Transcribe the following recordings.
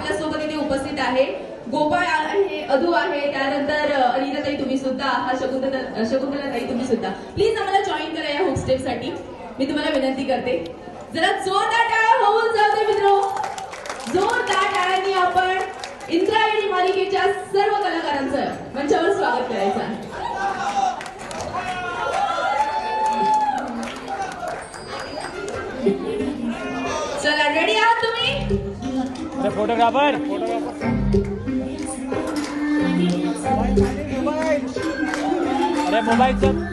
आपल्या सोबत इथे उपस्थित आहे. गोपाळ आहे, अधू आहे, त्यानंतर अनिताताई तुम्ही सुद्धा, हा शकुंतलाताई तुम्ही सुद्धा. प्लीज आम्हाला जॉईन करा या हुक स्टेप साठी. मी तुम्हाला विनंती करते. जरा जोरदार टाळ्या होऊन जाऊ दे मित्रो. जोरदार टाळ्यांनी आपण इंद्रायणी मालिकेच्या सर्व कलाकारांचं मंचावर स्वागत करायचं आहे. चला, रेडी आहात तुम्ही? फोटोग्राफर अरे मोबाईल सब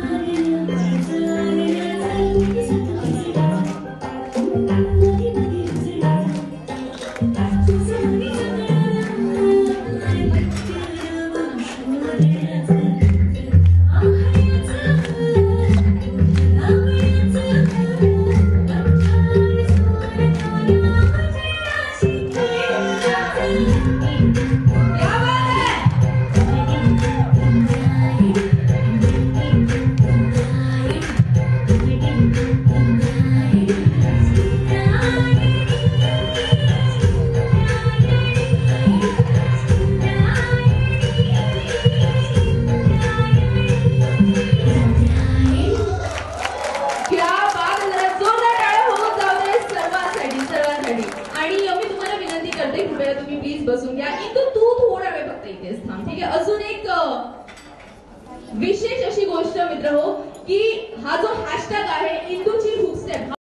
बसून घ्या. इंदू तू थोडा वेळ फक्त इथेच थांब, ठीक आहे? अजून एक विशेष अशी गोष्ट मित्र हो, की हा जो हॅशटॅग आहे इंदूची हुक स्टेप,